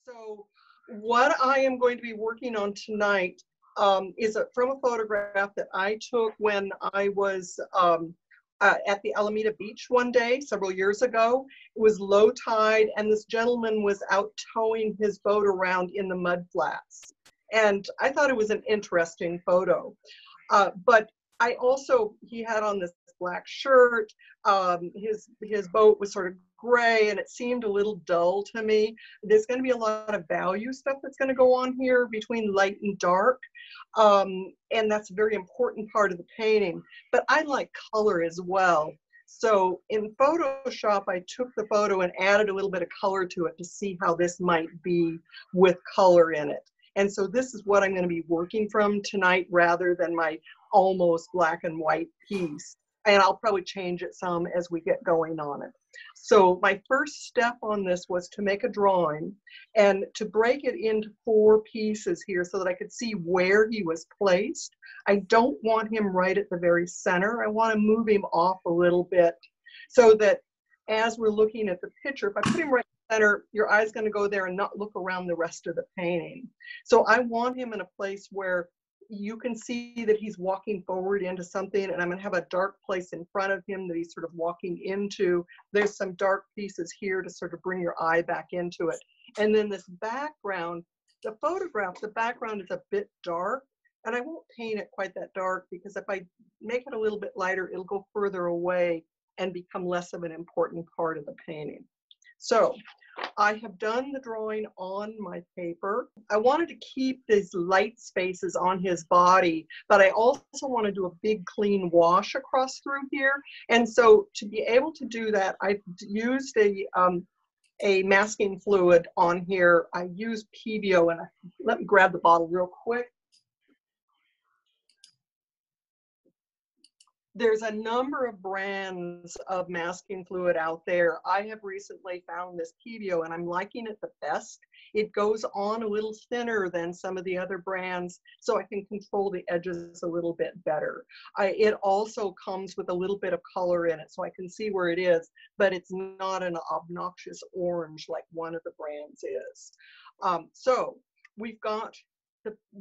So what I am going to be working on tonight is from a photograph that I took when I was at the Alameda Beach one day several years ago. It was low tide and this gentleman was out towing his boat around in the mud flats. And I thought it was an interesting photo. But I also, he had on this black shirt. His boat was sort of gray and it seemed a little dull to me. There's going to be a lot of value stuff that's going to go on here between light and dark. And that's a very important part of the painting. But I like color as well. So in Photoshop, I took the photo and added a little bit of color to it to see how this might be with color in it. And so this is what I'm going to be working from tonight rather than my almost black and white piece. And I'll probably change it some as we get going on it. So my first step on this was to make a drawing and to break it into 4 pieces here so that I could see where he was placed. I don't want him right at the very center. I want to move him off a little bit so that as we're looking at the picture, if I put him right in the center, your eye's going to go there and not look around the rest of the painting. So I want him in a place where you can see that he's walking forward into something, and I'm going to have a dark place in front of him that he's sort of walking into. There's some dark pieces here to sort of bring your eye back into it. And then this background, the photograph, the background is a bit dark, and I won't paint it quite that dark because if I make it a little bit lighter, it'll go further away and become less of an important part of the painting. So I have done the drawing on my paper. I wanted to keep these light spaces on his body, but I also want to do a big clean wash across through here. And so to be able to do that, I've used a masking fluid on here. I use PBO, and let me grab the bottle real quick. There's a number of brands of masking fluid out there. I have recently found this PBO and I'm liking it the best. It goes on a little thinner than some of the other brands, so I can control the edges a little bit better. It also comes with a little bit of color in it, so I can see where it is, but it's not an obnoxious orange like one of the brands is. So we've got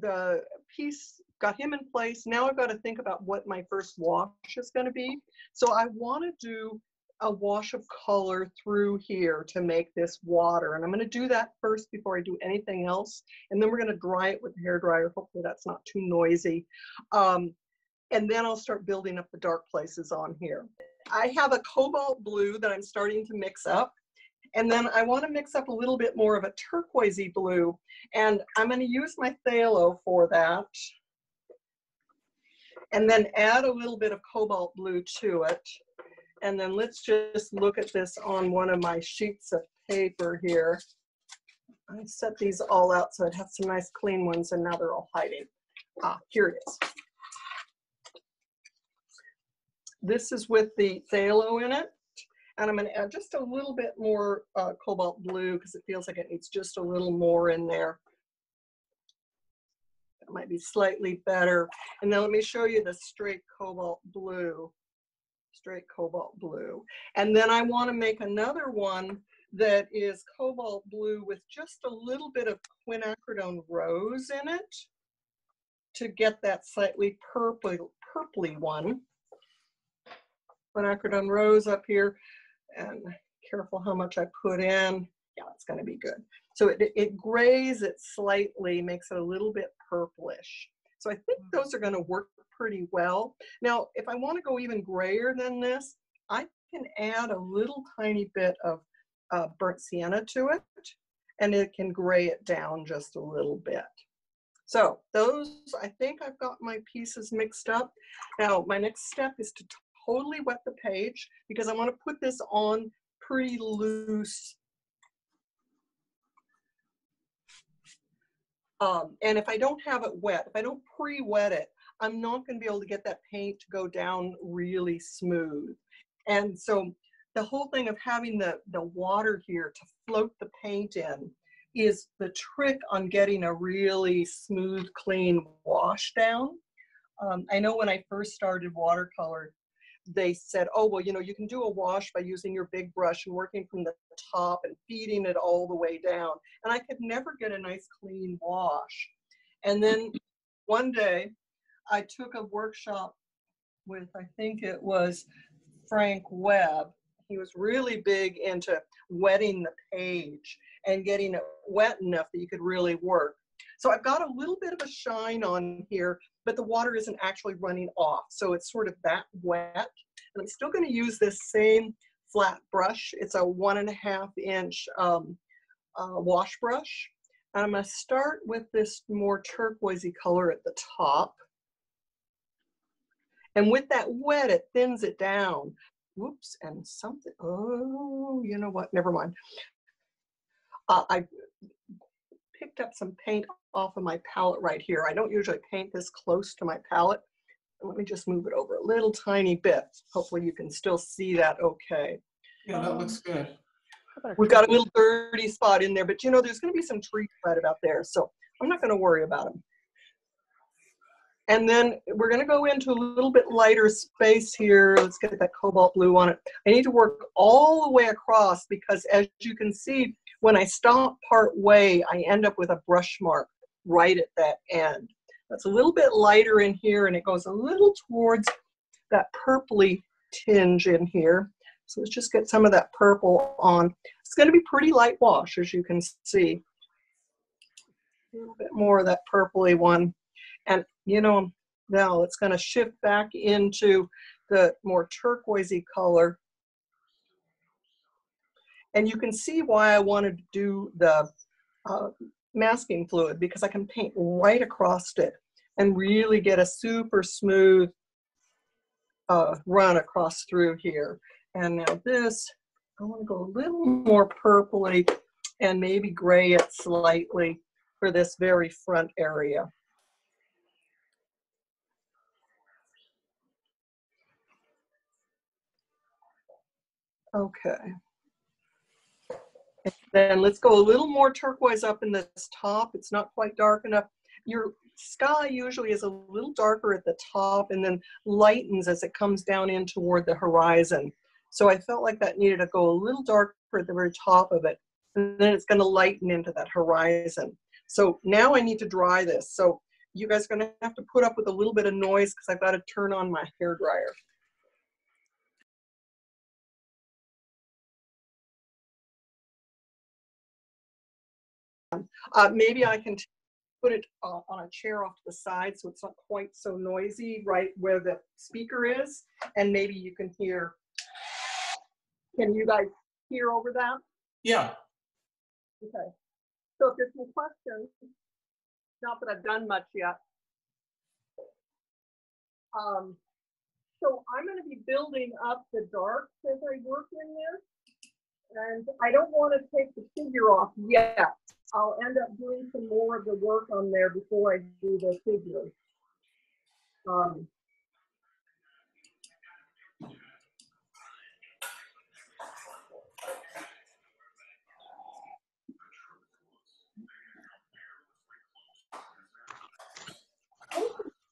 the piece, got him in place. Now I've got to think about what my first wash is going to be. So I want to do a wash of color through here to make this water. And I'm going to do that first before I do anything else. And then we're going to dry it with the hairdryer. Hopefully that's not too noisy. And then I'll start building up the dark places on here. I have a cobalt blue that I'm starting to mix up. And then I want to mix up a little bit more of a turquoisey blue. And I'm going to use my phthalo for that. And then add a little bit of cobalt blue to it. And then let's just look at this on one of my sheets of paper here. I set these all out so I'd have some nice clean ones, and now they're all hiding. Here it is. This is with the phthalo in it. And I'm going to add just a little bit more cobalt blue because it feels like it needs just a little more in there. That might be slightly better. And then let me show you the straight cobalt blue. Straight cobalt blue. And then I want to make another one that is cobalt blue with just a little bit of quinacridone rose in it to get that slightly purpley one. Quinacridone rose up here. And careful how much I put in. Yeah, it's going to be good. So it grays it slightly, makes it a little bit purplish. So I think those are going to work pretty well. Now, if I want to go even grayer than this, I can add a little tiny bit of burnt sienna to it, and it can gray it down just a little bit. So those, I think I've got my pieces mixed up. Now, my next step is to totally wet the page because I want to put this on pretty loose. And if I don't have it wet, if I don't pre-wet it, I'm not going to be able to get that paint to go down really smooth. And so the whole thing of having the water here to float the paint in is the trick on getting a really smooth, clean wash down. I know when I first started watercolor, they said, oh, well, you know, you can do a wash by using your big brush and working from the top and feeding it all the way down. And I could never get a nice clean wash. And then one day I took a workshop with, I think it was Frank Webb. He was really big into wetting the page and getting it wet enough that you could really work. So I've got a little bit of a shine on here, but the water isn't actually running off. So it's sort of that wet. And I'm still going to use this same flat brush. It's a 1.5 inch wash brush. And I'm going to start with this more turquoisey color at the top. And with that wet, it thins it down. Whoops, and something, oh, you know what, never mind. I picked up some paint off of my palette right here. I don't usually paint this close to my palette. Let me just move it over a little tiny bit. Hopefully you can still see that okay. Yeah, that looks good. We've got a little dirty spot in there, but you know, there's gonna be some trees right about there, so I'm not gonna worry about them. And then we're going to go into a little bit lighter space here. Let's get that cobalt blue on it. I need to work all the way across because as you can see, when I stop part way, I end up with a brush mark right at that end. That's a little bit lighter in here and it goes a little towards that purpley tinge in here. So let's just get some of that purple on. It's going to be pretty light wash, as you can see. A little bit more of that purpley one. And, you know, now it's going to shift back into the more turquoisey color. And you can see why I wanted to do the masking fluid, because I can paint right across it and really get a super smooth run across through here. And now this, I want to go a little more purpley and maybe gray it slightly for this very front area. Okay. And then let's go a little more turquoise up in this top. It's not quite dark enough. Your sky usually is a little darker at the top and then lightens as it comes down in toward the horizon. So I felt like that needed to go a little darker at the very top of it. And then it's going to lighten into that horizon. So now I need to dry this. So you guys are going to have to put up with a little bit of noise because I've got to turn on my hairdryer. Maybe I can put it on a chair off to the side so it's not quite so noisy right where the speaker is, and maybe you can hear. Can you guys hear over that? Yeah. Okay. So if there's some questions, not that I've done much yet. So I'm going to be building up the darks as I work in there, and I don't want to take the figure off yet. I'll end up doing some more of the work on there before I do the figure. I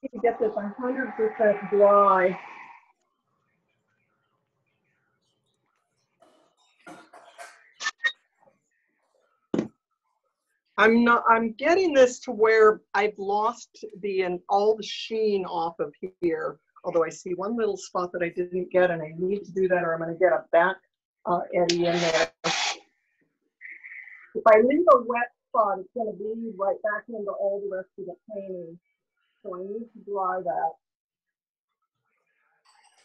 need to get this 100% dry. I'm getting this to where I've lost all the sheen off of here. Although I see one little spot that I didn't get, and I need to do that, or I'm going to get a back eddy in there. If I leave a wet spot, it's going to bleed right back into all the rest of the painting. So I need to dry that.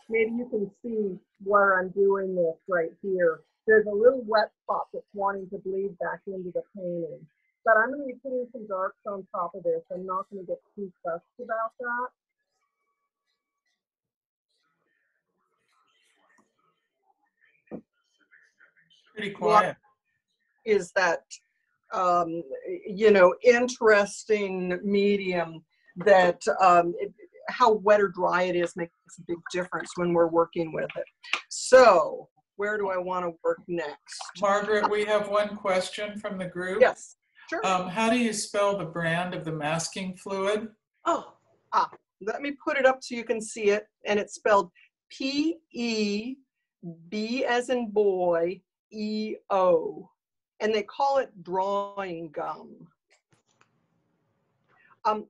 Maybe you can see where I'm doing this right here. There's a little wet spot that's wanting to bleed back into the painting. But I'm going to be putting some darks on top of this. I'm not going to get too fussed about that. Pretty quiet. Is that, you know, interesting medium that how wet or dry it is makes a big difference when we're working with it. So where do I want to work next? Margaret, we have one question from the group. Yes. Sure. How do you spell the brand of the masking fluid? Let me put it up so you can see it. And it's spelled P-E-B as in boy, E-O. And they call it drawing gum.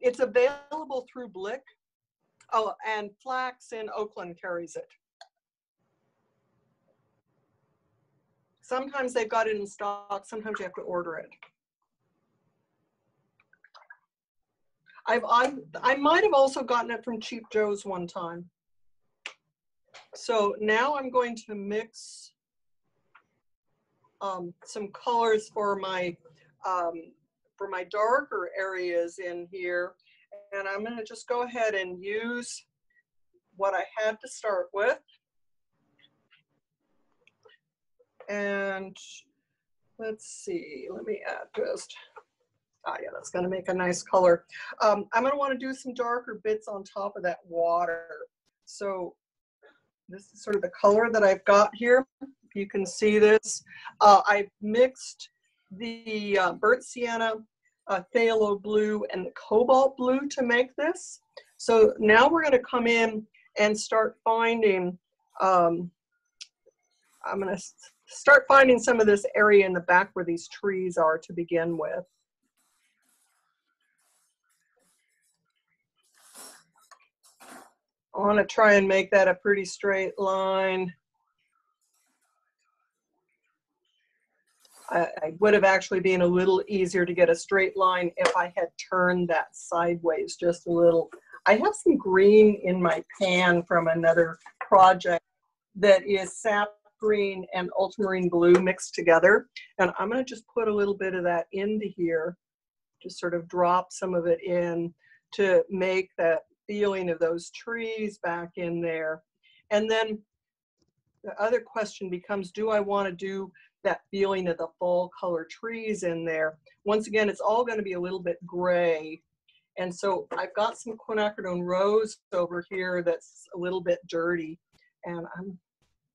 It's available through Blick. Oh, and Flax in Oakland carries it. Sometimes they've got it in stock, sometimes you have to order it. I might have also gotten it from Cheap Joe's one time. So now I'm going to mix some colors for my darker areas in here. And I'm going to just go ahead and use what I had to start with. And let's see, let me add just, yeah, that's going to make a nice color. I'm going to want to do some darker bits on top of that water. So this is sort of the color that I've got here. If you can see this, I've mixed the burnt sienna, phthalo blue, and the cobalt blue to make this. So now we're going to come in and start finding, I'm going to start finding some of this area in the back where these trees are to begin with. I want to try and make that a pretty straight line. I would have actually been a little easier to get a straight line if I had turned that sideways just a little. I have some green in my pan from another project that is sap green and ultramarine blue mixed together. And I'm going to just put a little bit of that into here, just sort of drop some of it in to make that feeling of those trees back in there. And then the other question becomes, do I want to do that feeling of the fall color trees in there? Once again, it's all going to be a little bit gray. And so I've got some quinacridone rose over here that's a little bit dirty. And I'm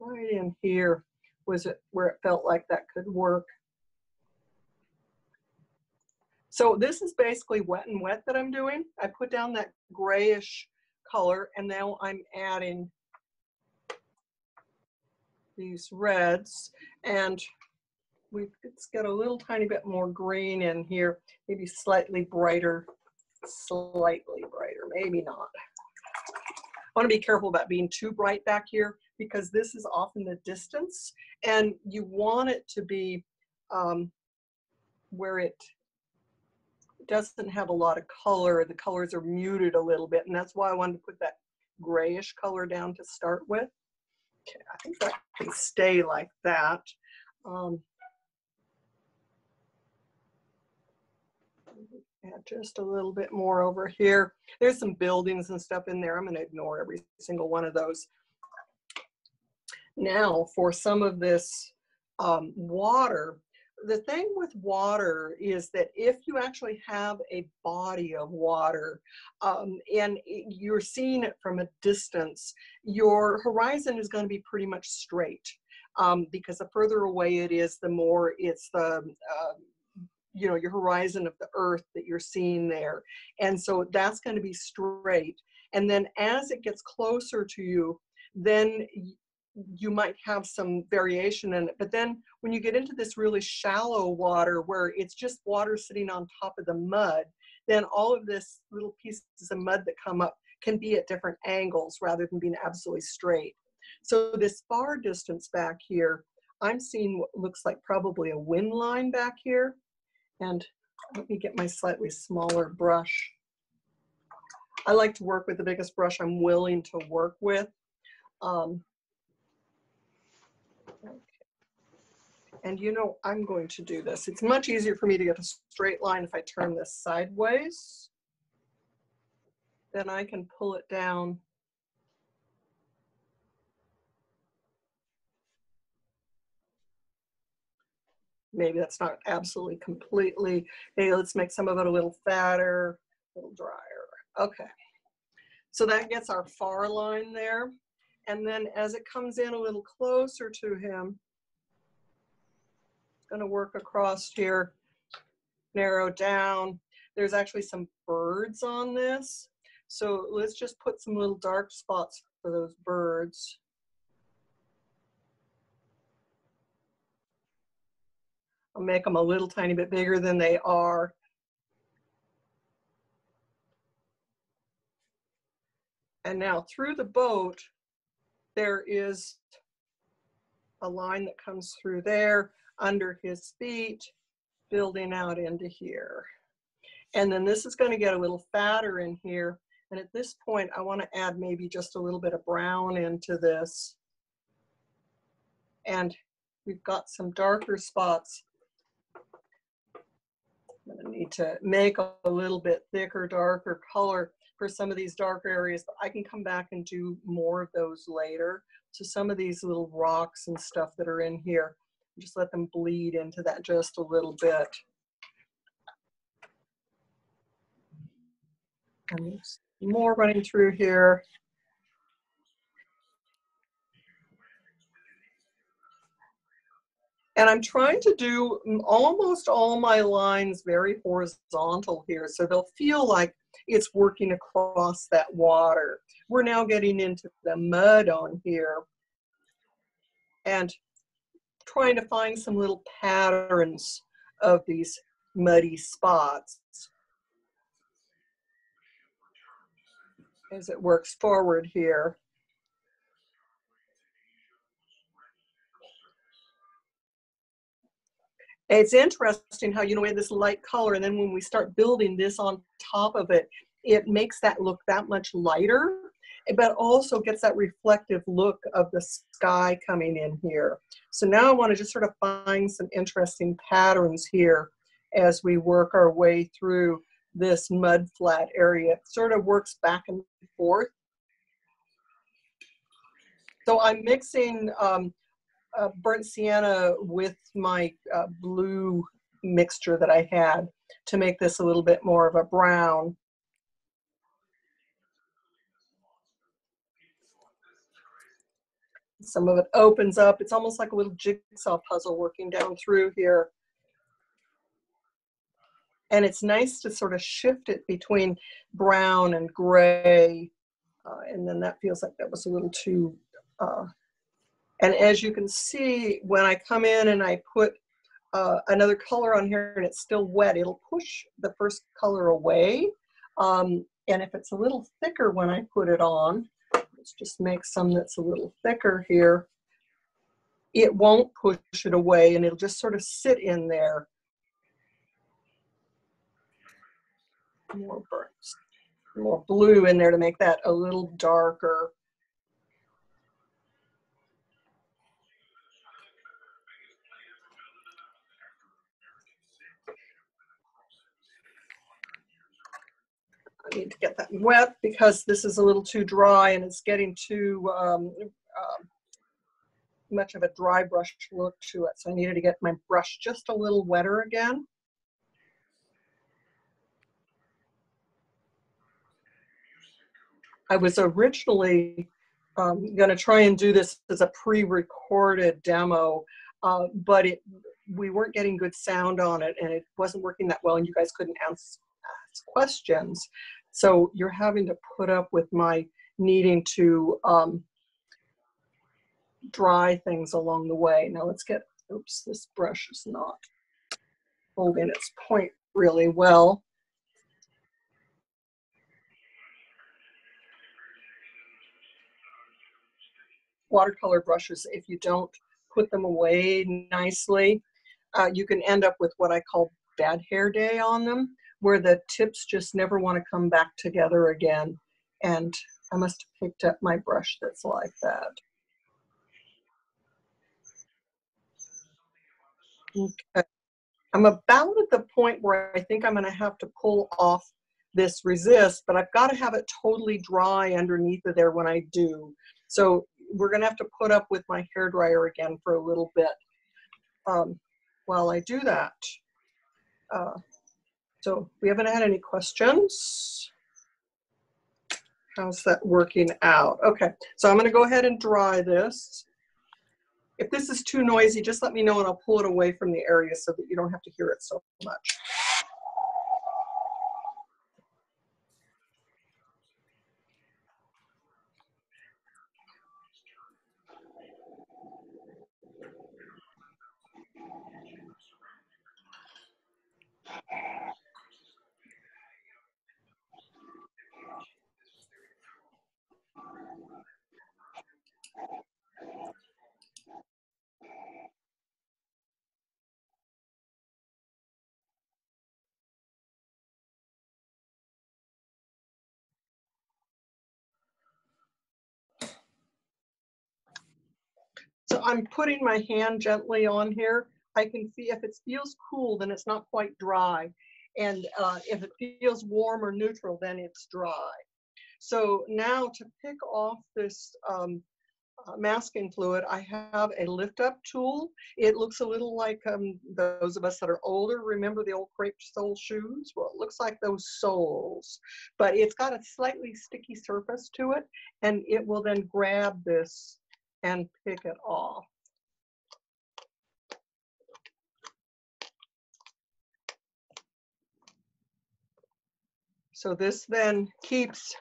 right in here was it where it felt like that could work. So this is basically wet and wet that I'm doing. I put down that grayish color and now I'm adding these reds, and let's get a little tiny bit more green in here, maybe slightly brighter, maybe not. I want to be careful about being too bright back here because this is often the distance and you want it to be where it doesn't have a lot of color. The colors are muted a little bit, and that's why I wanted to put that grayish color down to start with. Okay, I think that can stay like that. Add just a little bit more over here. There's some buildings and stuff in there. I'm going to ignore every single one of those. Now for some of this water. The thing with water is that if you actually have a body of water and you're seeing it from a distance, your horizon is going to be pretty much straight because the further away it is, the more it's the you know, your horizon of the earth that you're seeing there. And so that's going to be straight. And then as it gets closer to you, then you might have some variation in it. But then when you get into this really shallow water where it's just water sitting on top of the mud, then all of this little pieces of mud that come up can be at different angles rather than being absolutely straight. So this far distance back here, I'm seeing what looks like probably a wind line back here. And let me get my slightly smaller brush. I like to work with the biggest brush I'm willing to work with. Okay. And you know, I'm going to do this. It's much easier for me to get a straight line if I turn this sideways. Then I can pull it down. Maybe that's not absolutely completely. Hey, let's make some of it a little fatter, a little drier. Okay. So that gets our far line there. And then as it comes in a little closer to him, it's going to work across here, narrow down. There's actually some birds on this. So let's just put some little dark spots for those birds. I'll make them a little tiny bit bigger than they are. And now through the boat, there is a line that comes through there under his feet, building out into here. And then this is going to get a little fatter in here. And at this point, I want to add maybe just a little bit of brown into this. And we've got some darker spots. I'm going to need to make a little bit thicker, darker color for some of these darker areas, but I can come back and do more of those later. So some of these little rocks and stuff that are in here, just let them bleed into that just a little bit. And there's more running through here. And I'm trying to do almost all my lines very horizontal here, so they'll feel like it's working across that water. We're now getting into the mud on here and trying to find some little patterns of these muddy spots as it works forward here. It's interesting how, you know, we have this light color, and then when we start building this on top of it, it makes that look that much lighter, but also gets that reflective look of the sky coming in here. So now I want to just sort of find some interesting patterns here as we work our way through this mud flat area. It sort of works back and forth. So I'm mixing burnt sienna with my blue mixture that I had to make this a little bit more of a brown. Some of it opens up. It's almost like a little jigsaw puzzle working down through here. And it's nice to sort of shift it between brown and gray. And then that feels like that was a little too, and as you can see, when I come in and I put another color on here and it's still wet, it'll push the first color away. And if it's a little thicker when I put it on, let's just make some that's a little thicker here, it won't push it away and it'll just sort of sit in there. More burns, more blue in there to make that a little darker. I need to get that wet because this is a little too dry and it's getting too much of a dry brush look to it. So I needed to get my brush just a little wetter again. I was originally going to try and do this as a pre-recorded demo, but we weren't getting good sound on it and it wasn't working that well and you guys couldn't ask questions. So you're having to put up with my needing to dry things along the way. Now let's get, oops, this brush is not holding its point really well. Watercolor brushes, if you don't put them away nicely, you can end up with what I call bad hair day on them, where the tips just never want to come back together again. And I must have picked up my brush that's like that. Okay. I'm about at the point where I think I'm going to have to pull off this resist, but I've got to have it totally dry underneath of there when I do. So we're going to have to put up with my hairdryer again for a little bit while I do that. So we haven't had any questions. How's that working out? Okay, so I'm going to go ahead and dry this. If this is too noisy, just let me know and I'll pull it away from the area so that you don't have to hear it so much. So I'm putting my hand gently on here. I can feel if it feels cool, then it's not quite dry. And if it feels warm or neutral, then it's dry. So now to pick off this masking fluid, I have a lift up tool. It looks a little like those of us that are older, remember the old crepe sole shoes? Well, it looks like those soles, but it's got a slightly sticky surface to it, and it will then grab this and pick it off. So this then keeps,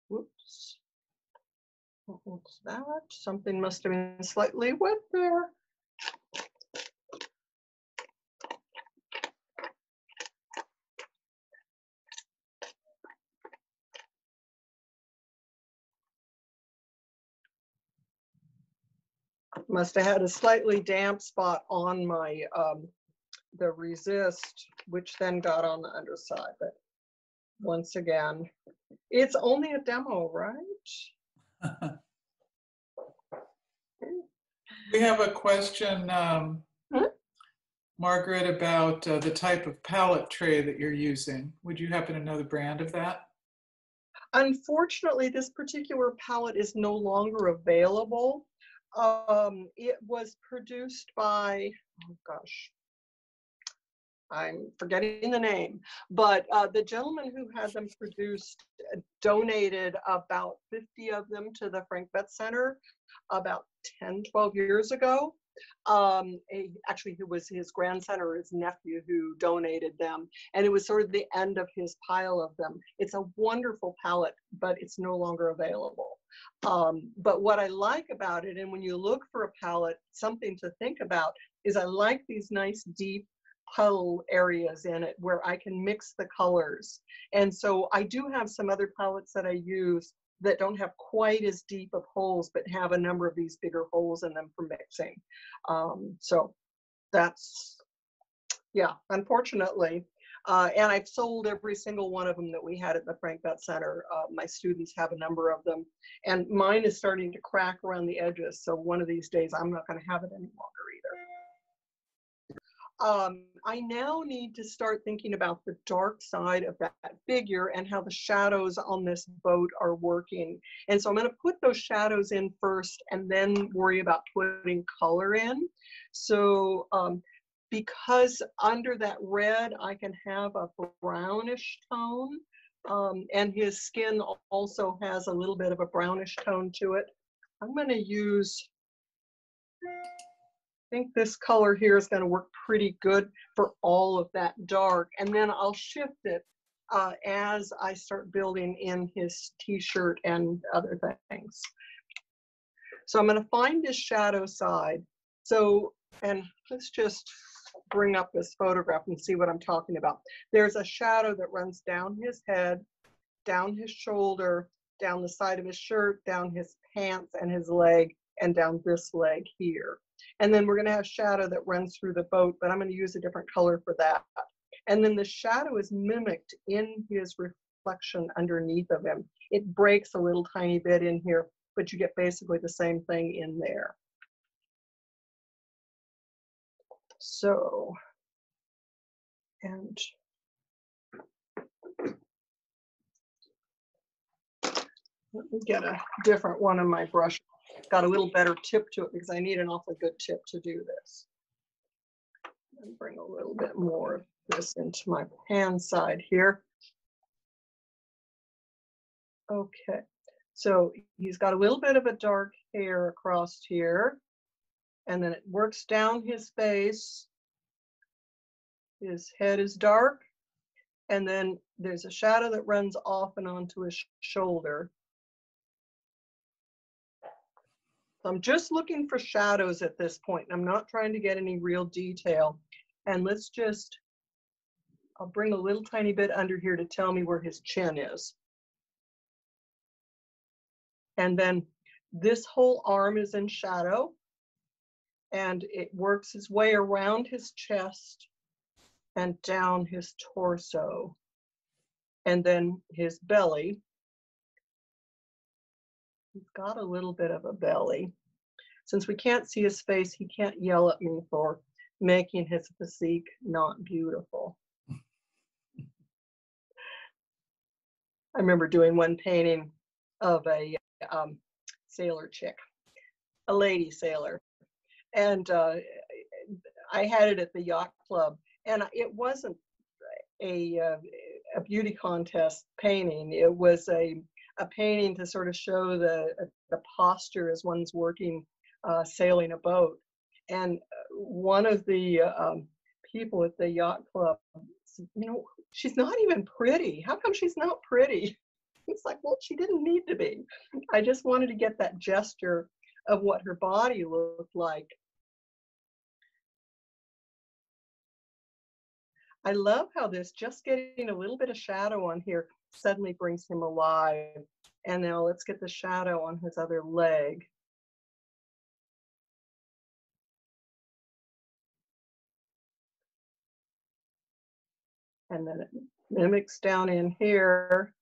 whoops, what's that? Something must have been slightly wet there. Must have had a slightly damp spot on my the resist, which then got on the underside. But once again, it's only a demo, right? We have a question, Margaret, about the type of palette tray that you're using. Would you happen to know the brand of that? Unfortunately, this particular palette is no longer available. It was produced by, oh gosh, I'm forgetting the name, but the gentleman who had them produced donated about 50 of them to the Frank Betts Center about 10, 12 years ago. Actually, it was his grandson or his nephew who donated them, and it was sort of the end of his pile of them. It's a wonderful palette, but it's no longer available. But what I like about it, and when you look for a palette, something to think about is I like these nice deep puddle areas in it where I can mix the colors. And so I do have some other palettes that I use that don't have quite as deep of holes, but have a number of these bigger holes in them for mixing. So that's, yeah, unfortunately. And I've sold every single one of them that we had at the Frank Betts Center. My students have a number of them, and mine is starting to crack around the edges. So one of these days, I'm not going to have it any longer either. I now need to start thinking about the dark side of that figure and how the shadows on this boat are working. And so I'm going to put those shadows in first and then worry about putting color in. So because under that red, I can have a brownish tone, and his skin also has a little bit of a brownish tone to it. I'm going to use, I think this color here is going to work pretty good for all of that dark. And then I'll shift it as I start building in his t-shirt and other things. So I'm going to find his shadow side. So, and let's just bring up this photograph and see what I'm talking about. There's a shadow that runs down his head, down his shoulder, down the side of his shirt, down his pants and his leg, and down this leg here. And then we're going to have shadow that runs through the boat, but I'm going to use a different color for that. And then the shadow is mimicked in his reflection underneath of him. It breaks a little tiny bit in here, but you get basically the same thing in there. So, and let me get a different one on my brush. Got a little better tip to it because I need an awfully good tip to do this. And bring a little bit more of this into my hand side here. Okay, so he's got a little bit of a dark hair across here, and then it works down his face. His head is dark, and then there's a shadow that runs off and onto his shoulder. I'm just looking for shadows at this point. I'm not trying to get any real detail. And let's just, I'll bring a little tiny bit under here to tell me where his chin is. And then this whole arm is in shadow, and it works its way around his chest and down his torso. And then his belly. He's got a little bit of a belly. since we can't see his face, he can't yell at me for making his physique not beautiful. I remember doing one painting of a sailor chick, a lady sailor. And I had it at the yacht club, and it wasn't a beauty contest painting. It was a painting to sort of show the posture as one's working sailing a boat. And one of the people at the yacht club said, you know, she's not even pretty. How come she's not pretty? It's like, well, she didn't need to be. I just wanted to get that gesture of what her body looked like. I love how this just getting a little bit of shadow on here suddenly brings him alive. And now let's get the shadow on his other leg. And then it mimics down in here.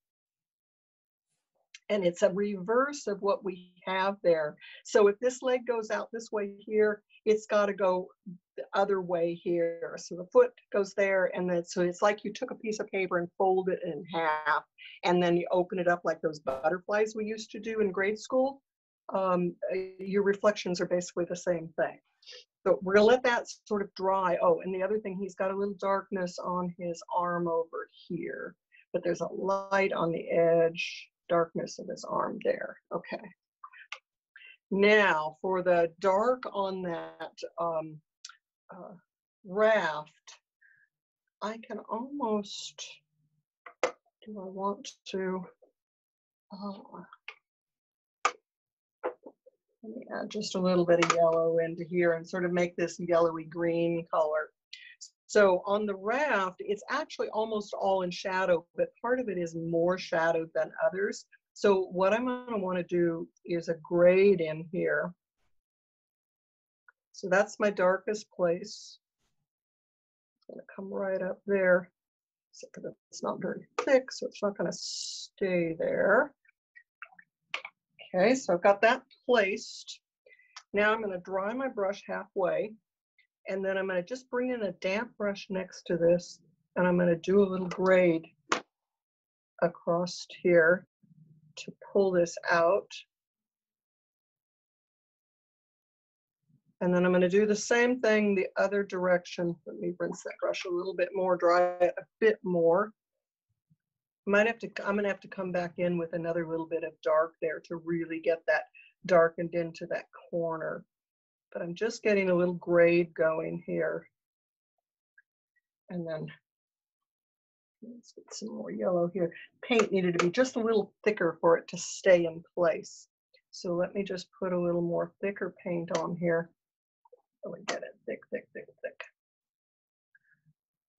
And it's a reverse of what we have there. So if this leg goes out this way here, it's got to go the other way here. So the foot goes there, and then so it's like you took a piece of paper and fold it in half, and then you open it up like those butterflies we used to do in grade school. Your reflections are basically the same thing. So we're gonna let that sort of dry. Oh, and the other thing, he's got a little darkness on his arm over here, but there's a light on the edge, darkness of his arm there. Okay. Now for the dark on that raft, I can almost, do I want to, let me add just a little bit of yellow into here and sort of make this yellowy green color. So on the raft, it's actually almost all in shadow, but part of it is more shadowed than others. So what I'm going to want to do is a grade in here. So that's my darkest place. It's going to come right up there. It's not very thick, so it's not going to stay there. Okay, so I've got that placed. Now I'm going to dry my brush halfway, and then I'm going to just bring in a damp brush next to this, and I'm going to do a little grade across here to pull this out. And then I'm going to do the same thing the other direction. Let me rinse that brush a little bit more, dry it a bit more. I'm going to have to come back in with another little bit of dark there to really get that darkened into that corner. But I'm just getting a little grade going here. And then let's get some more yellow here. Paint needed to be just a little thicker for it to stay in place. So let me just put a little more thicker paint on here. So we get it thick, thick, thick, thick.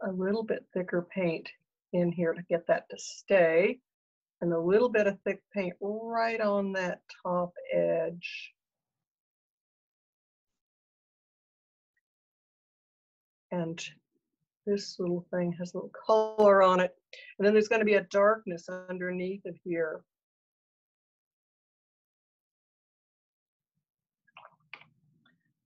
A little bit thicker paint in here to get that to stay. And a little bit of thick paint right on that top edge. And this little thing has a little color on it. And then there's going to be a darkness underneath it here.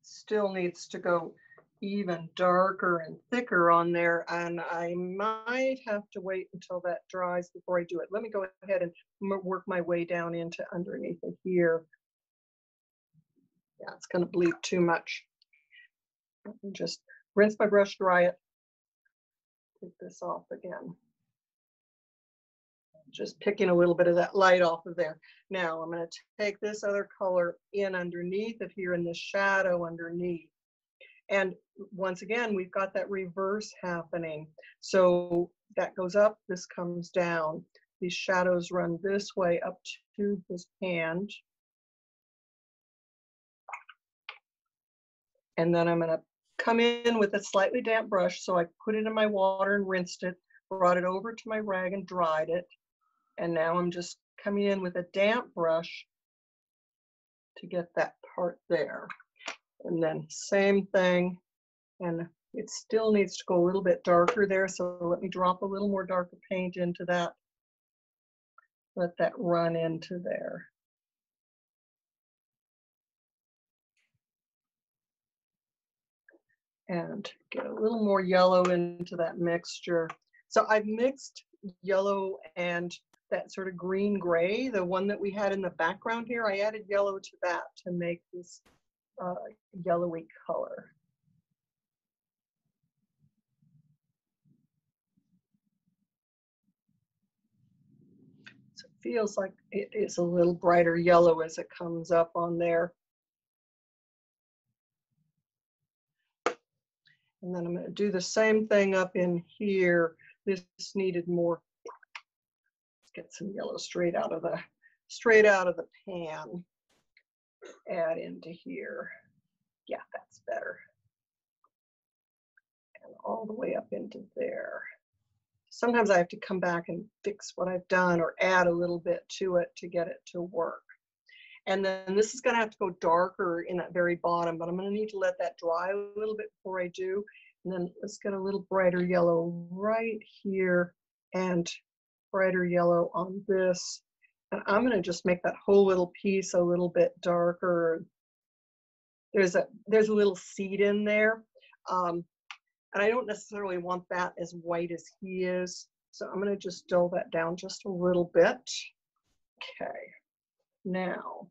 Still needs to go even darker and thicker on there, and I might have to wait until that dries before I do it. Let me go ahead and work my way down into underneath it here. Yeah, it's going to bleed too much. Let me just rinse my brush, dry it, take this off again. Just picking a little bit of that light off of there. Now I'm going to take this other color in underneath it here in the shadow underneath. And once again, we've got that reverse happening. So that goes up, this comes down. These shadows run this way up to his hand. And then I'm going to come in with a slightly damp brush. So I put it in my water and rinsed it, brought it over to my rag and dried it. And now I'm just coming in with a damp brush to get that part there. And then same thing, and it still needs to go a little bit darker there, so let me drop a little more darker paint into that. Let that run into there. and get a little more yellow into that mixture. So I've mixed yellow and that sort of green gray, the one that we had in the background here. I added yellow to that to make this yellowy color. So it feels like it is a little brighter yellow as it comes up on there. And then I'm going to do the same thing up in here. This needed more. Let's get some yellow straight out of the pan. Add into here. Yeah, that's better. And all the way up into there. Sometimes I have to come back and fix what I've done or add a little bit to it to get it to work. And then this is going to have to go darker in that very bottom, but I'm going to need to let that dry a little bit before I do. And then let's get a little brighter yellow right here and brighter yellow on this. And I'm going to just make that whole little piece a little bit darker. There's a little seed in there. And I don't necessarily want that as white as he is. So I'm going to just dull that down just a little bit. Okay. Now,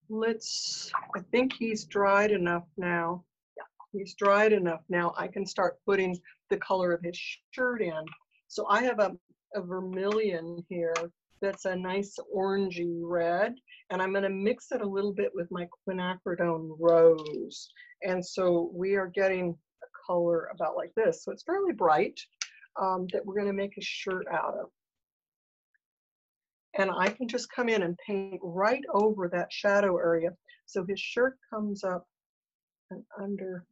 I think he's dried enough now. Yeah, he's dried enough now. I can start putting the color of his shirt in. So I have a vermilion here that's a nice orangey red, and I'm going to mix it a little bit with my quinacridone rose. And so we are getting a color about like this. So it's fairly bright that we're going to make a shirt out of. And I can just come in and paint right over that shadow area. So his shirt comes up and under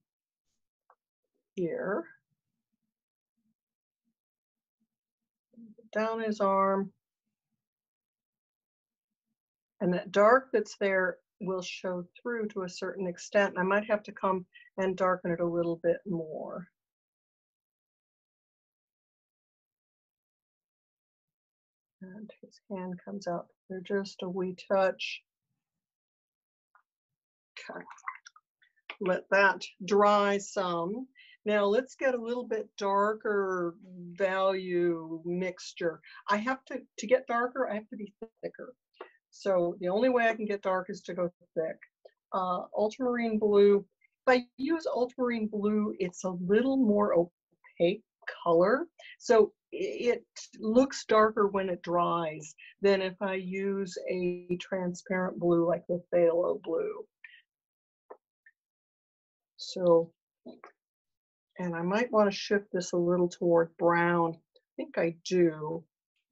here, down his arm. And that dark that's there will show through to a certain extent. I might have to come and darken it a little bit more. And his hand comes out there just a wee touch. Okay, let that dry some. Now let's get a little bit darker value mixture. I have to get darker, I have to be thicker. So the only way I can get dark is to go thick. Ultramarine blue, if I use ultramarine blue, it's a little more opaque color. So it looks darker when it dries than if I use a transparent blue like the phthalo blue. So, and I might want to shift this a little toward brown. I think I do.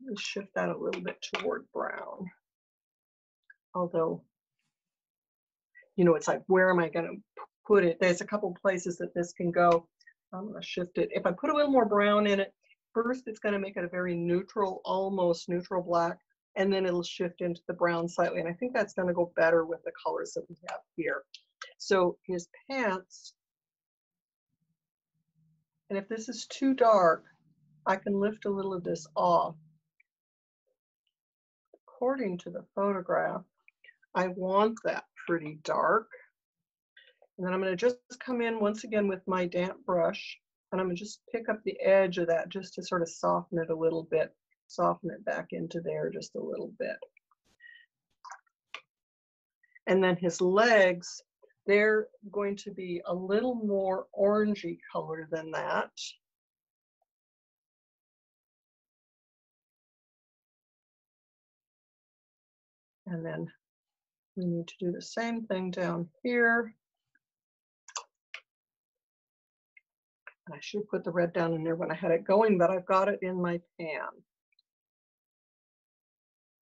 Let's shift that a little bit toward brown. Although, you know, it's like, where am I going to put it? There's a couple places that this can go. I'm going to shift it. If I put a little more brown in it, first it's going to make it a very neutral, almost neutral black, and then it'll shift into the brown slightly. And I think that's going to go better with the colors that we have here. So his pants, and if this is too dark, I can lift a little of this off. According to the photograph, I want that pretty dark. And then I'm going to just come in once again with my damp brush, and I'm going to just pick up the edge of that just to sort of soften it a little bit, soften it back into there just a little bit. And then his legs, they're going to be a little more orangey color than that. And then we need to do the same thing down here. And I should have put the red down in there when I had it going, but I've got it in my pan.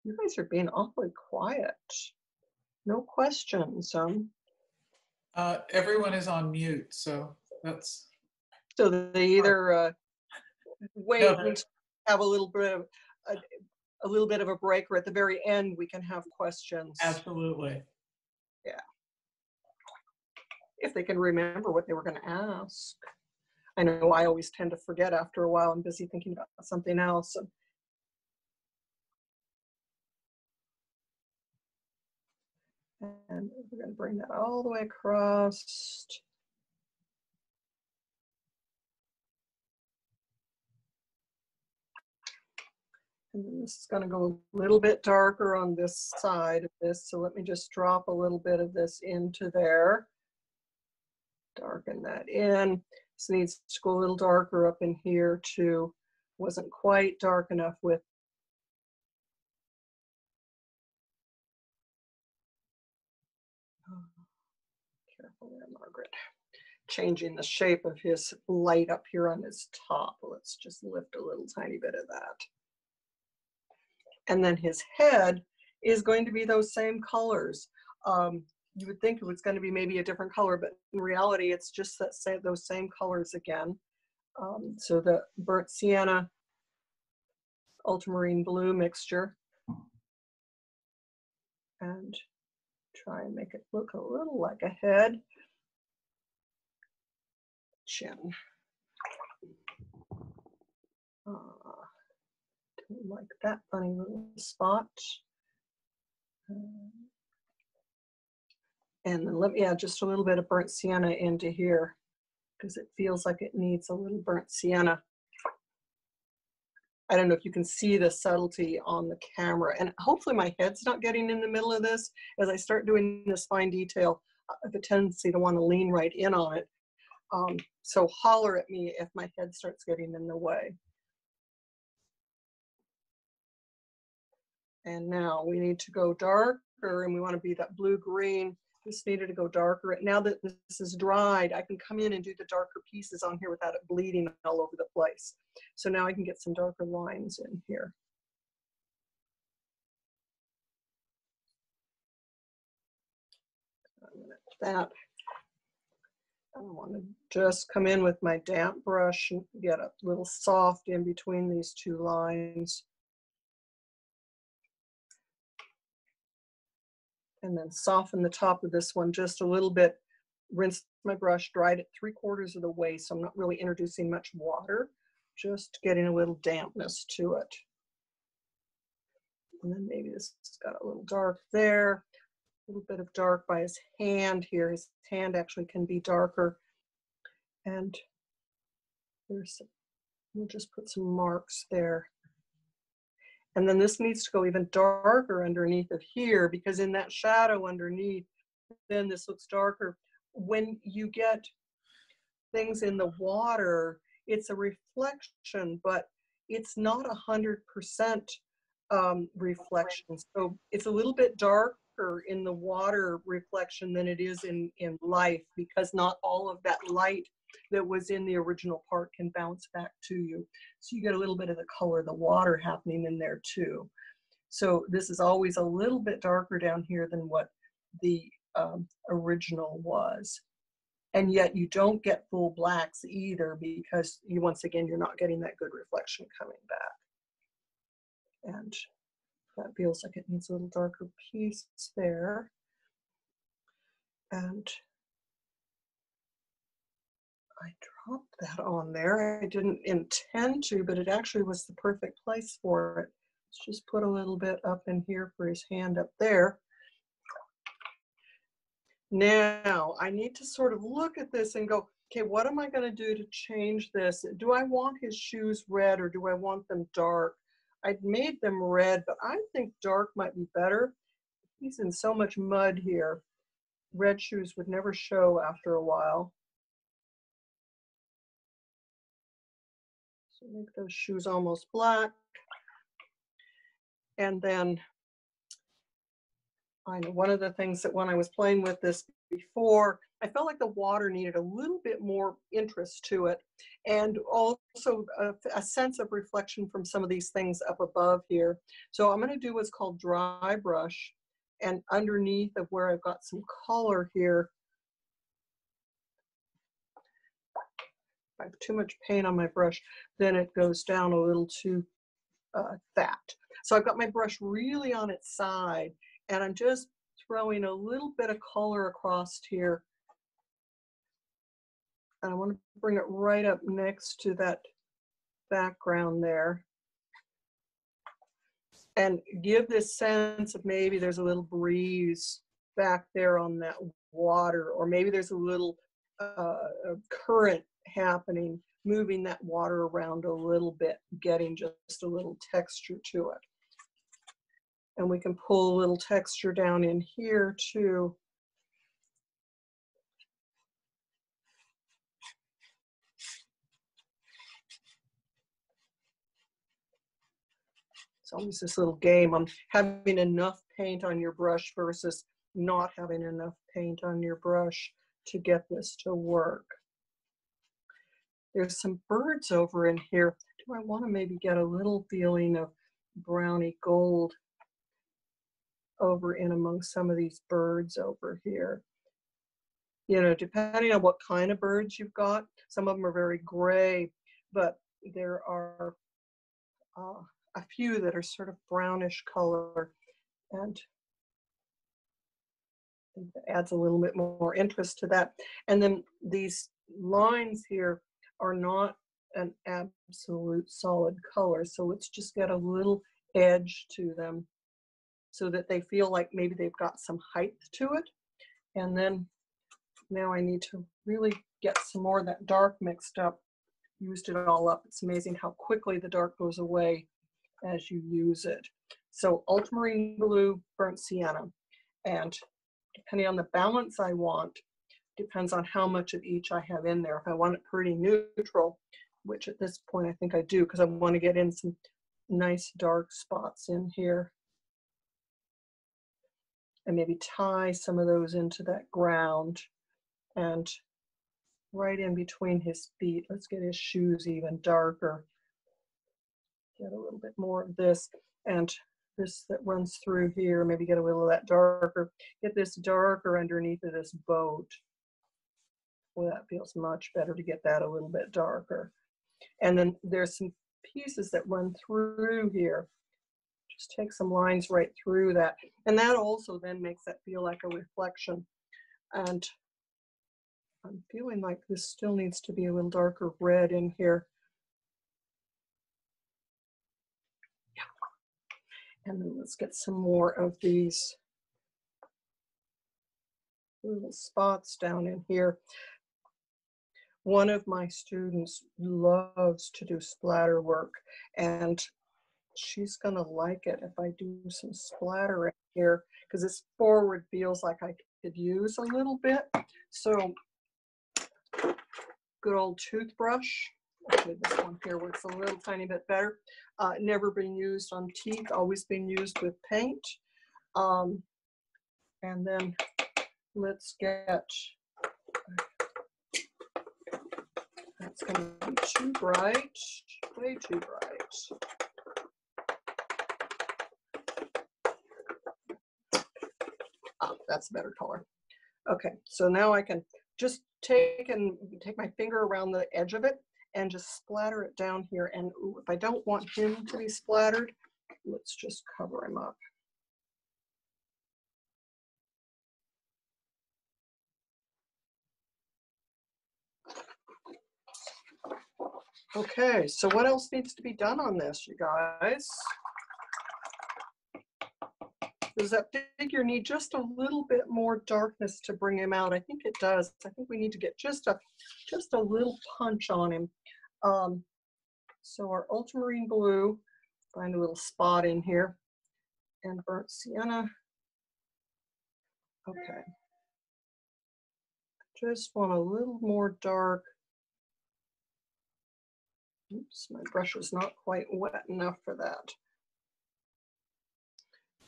You guys are being awfully quiet. No questions. Everyone is on mute, so that's. So they either wait and have a little bit of a break, or at the very end we can have questions. Absolutely. Yeah. If they can remember what they were going to ask. I know I always tend to forget after a while. I'm busy thinking about something else. And we're going to bring that all the way across. And then this is going to go a little bit darker on this side of this. So let me just drop a little bit of this into there. Darken that in. This needs to go a little darker up in here too. Wasn't quite dark enough with. Careful there, Margaret. Changing the shape of his light up here on his top. Let's just lift a little tiny bit of that. And then his head is going to be those same colors. You would think it was going to be maybe a different color, but in reality, it's just that those same colors again. So the burnt sienna, ultramarine blue mixture, and try and make it look a little like a head. Chin. Don't like that funny little spot. And then let me add just a little bit of burnt sienna into here because it feels like it needs a little burnt sienna. I don't know if you can see the subtlety on the camera, and hopefully my head's not getting in the middle of this. As I start doing this fine detail, I have a tendency to want to lean right in on it. So holler at me if my head starts getting in the way. And now we need to go darker, and we want to be that blue-green. This needed to go darker. Now that this is dried, I can come in and do the darker pieces on here without it bleeding all over the place. So now I can get some darker lines in here. That. I want to just come in with my damp brush and get a little soft in between these two lines. And then soften the top of this one just a little bit. Rinse my brush, dried it 3/4 of the way, so I'm not really introducing much water, just getting a little dampness to it. And then maybe this has got a little dark there, a little bit of dark by his hand here. His hand actually can be darker. And we'll just put some marks there. And then this needs to go even darker underneath of here, because in that shadow underneath, then this looks darker. When you get things in the water, it's a reflection, but it's not 100% reflection. So it's a little bit darker in the water reflection than it is in life, because not all of that light that was in the original part can bounce back to you. So you get a little bit of the color of the water happening in there too. So this is always a little bit darker down here than what the original was. And yet you don't get full blacks either, because you, once again, you're not getting that good reflection coming back. And that feels like it needs a little darker piece there. And I dropped that on there. I didn't intend to, but it actually was the perfect place for it. Let's just put a little bit up in here for his hand up there. Now I need to sort of look at this and go, okay, what am I going to do to change this? Do I want his shoes red or do I want them dark? I'd made them red, but I think dark might be better. He's in so much mud here. Red shoes would never show after a while. So make those shoes almost black. And then I know one of the things that when I was playing with this before, I felt like the water needed a little bit more interest to it, and also a sense of reflection from some of these things up above here. So I'm going to do what's called dry brush, and underneath of where I've got some color here, if I have too much paint on my brush, then it goes down a little too fat. So I've got my brush really on its side, and I'm just throwing a little bit of color across here. And I want to bring it right up next to that background there. And give this sense of maybe there's a little breeze back there on that water, or maybe there's a little current happening, moving that water around a little bit, getting just a little texture to it. And we can pull a little texture down in here too. It's always this little game on having enough paint on your brush versus not having enough paint on your brush to get this to work. There's some birds over in here. Do I want to maybe get a little feeling of browny gold over in among some of these birds over here? You know, depending on what kind of birds you've got, some of them are very gray, but there are a few that are sort of brownish color, and I think that adds a little bit more interest to that. And then these lines here are not an absolute solid color, so let's just get a little edge to them so that they feel like maybe they've got some height to it. And then now I need to really get some more of that dark mixed up. Used it all up. It's amazing how quickly the dark goes away as you use it. So ultramarine blue, burnt sienna, and depending on the balance I want, depends on how much of each I have in there. If I want it pretty neutral, which at this point I think I do, because I want to get in some nice dark spots in here, and maybe tie some of those into that ground. And right in between his feet, let's get his shoes even darker. Get a little bit more of this, and this that runs through here, maybe get a little of that darker. Get this darker underneath of this boat. Well, that feels much better to get that a little bit darker. And then there's some pieces that run through here. Just take some lines right through that. And that also then makes that feel like a reflection. And I'm feeling like this still needs to be a little darker red in here. Yeah. And then let's get some more of these little spots down in here. One of my students loves to do splatter work, and she's gonna like it if I do some splatter in here, because this forward feels like I could use a little bit. So good old toothbrush. Okay, this one here works a little tiny bit better. Never been used on teeth, always been used with paint. And then let's get, that's gonna be too bright, way too bright. That's a better color. Okay, so now I can just take my finger around the edge of it and just splatter it down here. And ooh, if I don't want him to be splattered, let's just cover him up. Okay, so what else needs to be done on this, you guys? Does that figure need just a little bit more darkness to bring him out? I think it does. I think we need to get just a little punch on him. So our ultramarine blue, find a little spot in here, and burnt sienna. Okay. Just want a little more dark. Oops, my brush is not quite wet enough for that.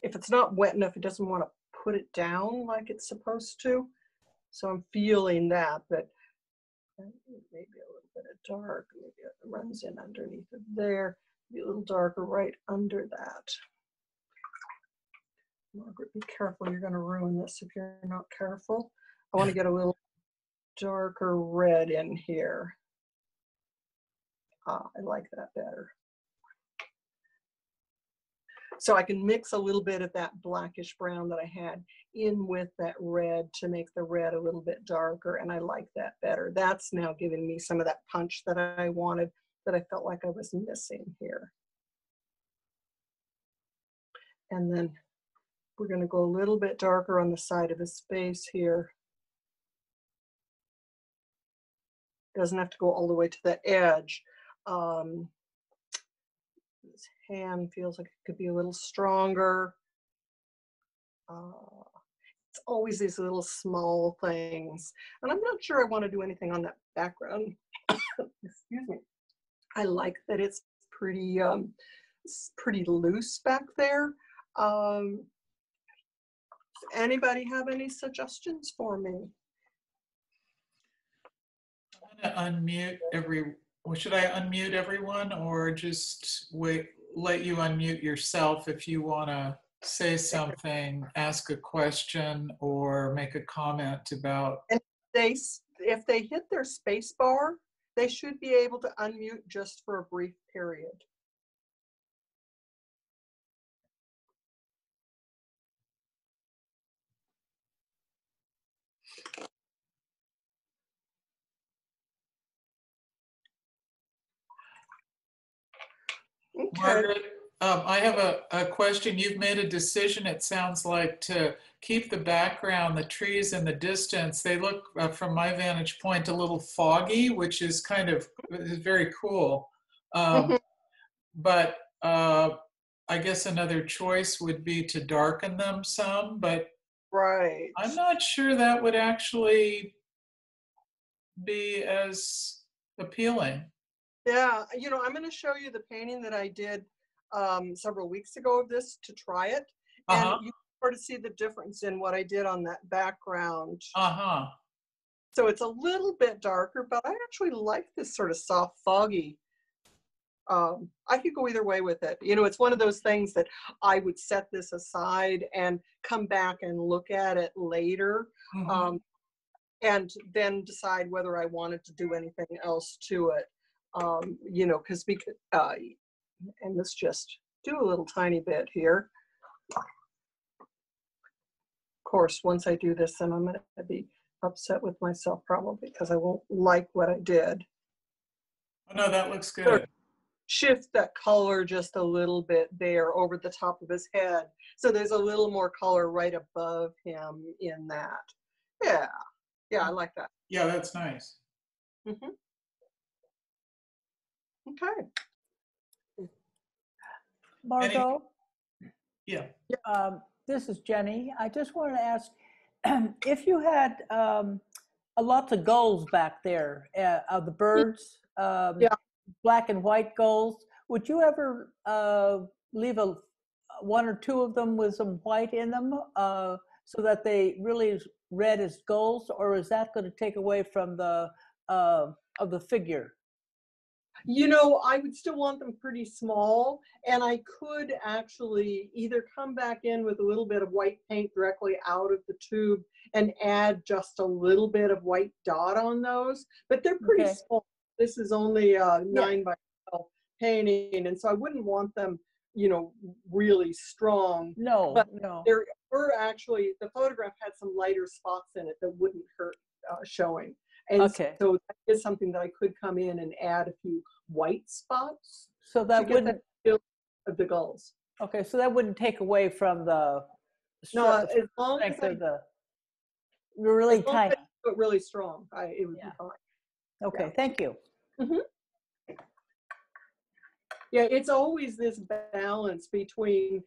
If it's not wet enough, it doesn't want to put it down like it's supposed to. So I'm feeling that, but maybe a little bit of dark. Maybe it runs in underneath of there. Maybe a little darker right under that. Margaret, be careful. You're going to ruin this if you're not careful. I want to get a little darker red in here. I like that better. So I can mix a little bit of that blackish brown that I had in with that red to make the red a little bit darker, and I like that better. That's now giving me some of that punch that I wanted, that I felt like I was missing here. And then we're going to go a little bit darker on the side of his face here. Doesn't have to go all the way to the edge. This hand feels like it could be a little stronger. It's always these little small things. And I'm not sure I want to do anything on that background. Excuse me. I like that it's pretty loose back there. Does anybody have any suggestions for me? I'm gonna unmute well, should I unmute everyone or just let you unmute yourself if you want to say something, ask a question, or make a comment about? And if they hit their space bar, they should be able to unmute just for a brief period. Okay. Margaret, I have a question. You've made a decision, it sounds like, to keep the background, the trees in the distance. They look, from my vantage point, a little foggy, which is kind of very cool. But I guess another choice would be to darken them some, but Right. I'm not sure that would actually be as appealing. Yeah, you know, I'm going to show you the painting that I did several weeks ago of this to try it. And you can sort of see the difference in what I did on that background. So it's a little bit darker, but I actually like this sort of soft, foggy. I could go either way with it. You know, it's one of those things that I would set this aside and come back and look at it later. And then decide whether I wanted to do anything else to it. You know, because we could, and let's just do a little tiny bit here. Of course, once I do this, then I'm going to be upset with myself probably because I won't like what I did. Oh, no, that looks good. Shift that color just a little bit there over the top of his head. So there's a little more color right above him in that. Yeah. Yeah, I like that. Yeah, that's nice. Okay. Margot? Yeah. This is Jenny. I just wanted to ask, if you had lots of gulls back there, of the birds, black and white gulls, would you ever leave one or two of them with some white in them so that they really read as gulls, or is that going to take away from the of the figure? You know, I would still want them pretty small, and I could actually either come back in with a little bit of white paint directly out of the tube and add just a little bit of white dot on those, but they're pretty small. This is only a 9 by 12 painting, and so I wouldn't want them, you know, really strong. No, but no. There were actually, the photograph had some lighter spots in it that wouldn't hurt showing. And so that is something that I could come in and add a few white spots. So that wouldn't feel of the gulls. Okay, so that wouldn't take away from the as long as really tiny. But really strong, it would be fine. Okay, thank you. Yeah, it's always this balance between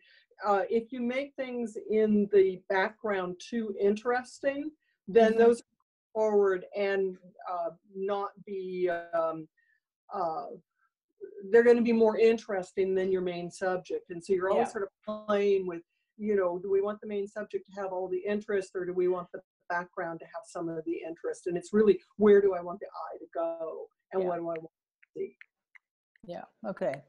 if you make things in the background too interesting, then those forward and not be they're going to be more interesting than your main subject, and so you're always sort of playing with, you know, do we want the main subject to have all the interest, or do we want the background to have some of the interest? And it's really, where do I want the eye to go, and what do I want to see? Okay.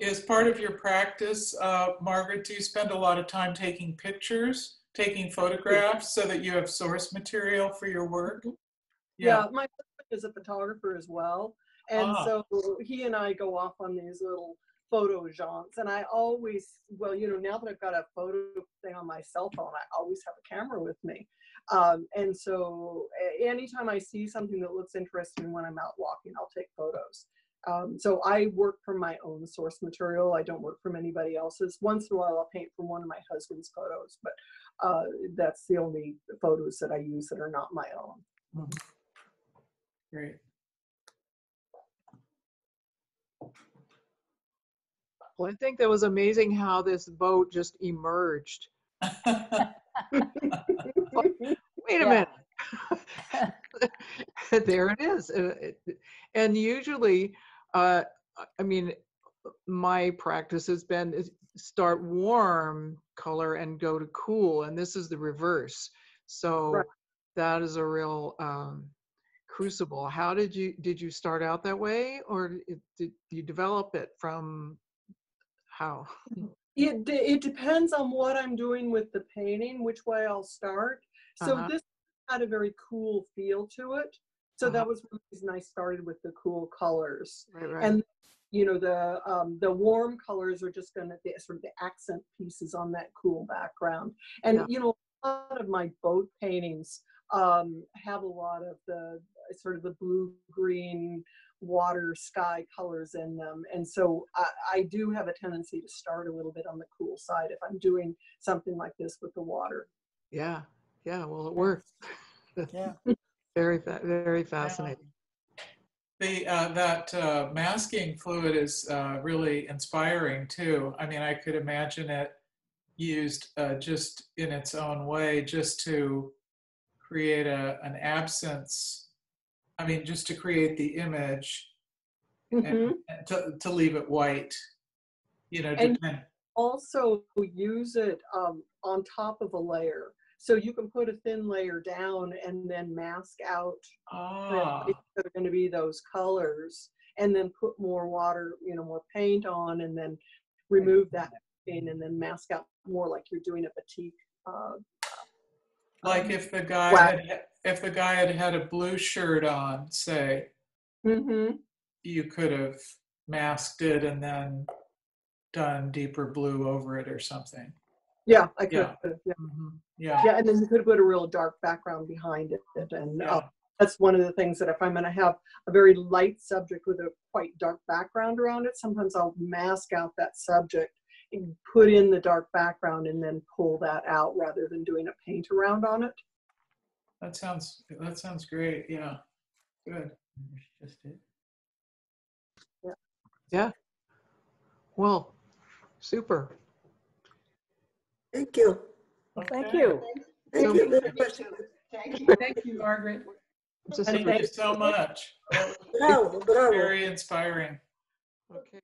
As part of your practice, Margaret, do you spend a lot of time taking pictures, taking photographs, so that you have source material for your work? Yeah, my husband is a photographer as well. And so he and I go off on these little photo jaunts. And I always, well, you know, now that I've got a photo thing on my cell phone, I always have a camera with me. And so anytime I see something that looks interesting when I'm out walking, I'll take photos. So I work from my own source material. I don't work from anybody else's. Once in a while, I'll paint from one of my husband's photos, but that's the only photos that I use that are not my own. Great. Well, I think that was amazing how this boat just emerged. Wait a minute. There it is. And usually, I mean, my practice has been start warm color and go to cool, and this is the reverse. So Right. that is a real crucible. How did you start out that way, or did you develop it from how? It depends on what I'm doing with the painting, which way I'll start. So Uh-huh. this had a very cool feel to it. So Uh-huh. that was the reason I started with the cool colors. Right. And you know, the warm colors are just going to be sort of the accent pieces on that cool background. And Yeah. you know, a lot of my boat paintings have a lot of the sort of the blue, green, water, sky colors in them. And so I do have a tendency to start a little bit on the cool side if I'm doing something like this with the water. Yeah. Well, it works. Yeah. Very fascinating. That masking fluid is really inspiring too. I mean, I could imagine it used just in its own way, just to create an absence. I mean, just to create the image and to leave it white. You know, And depend. also use it on top of a layer. So you can put a thin layer down and then mask out that are going to be those colors, and then put more water, you know, more paint on, and then remove that paint and then mask out more like you're doing a batik. Like if the guy had had a blue shirt on, say, you could have masked it and then done deeper blue over it or something. Yeah, I could. Yeah. Yeah, and then you could put a real dark background behind it, and that's one of the things that if I'm going to have a very light subject with a quite dark background around it, sometimes I'll mask out that subject and put in the dark background and then pull that out rather than doing a paint around on it. That sounds great. Yeah, good. Yeah. Well, super. Thank you. Thank you. Thank you very much. Thank you, Margaret. Just Thank you so much. Bravo, bravo. Very inspiring. okay.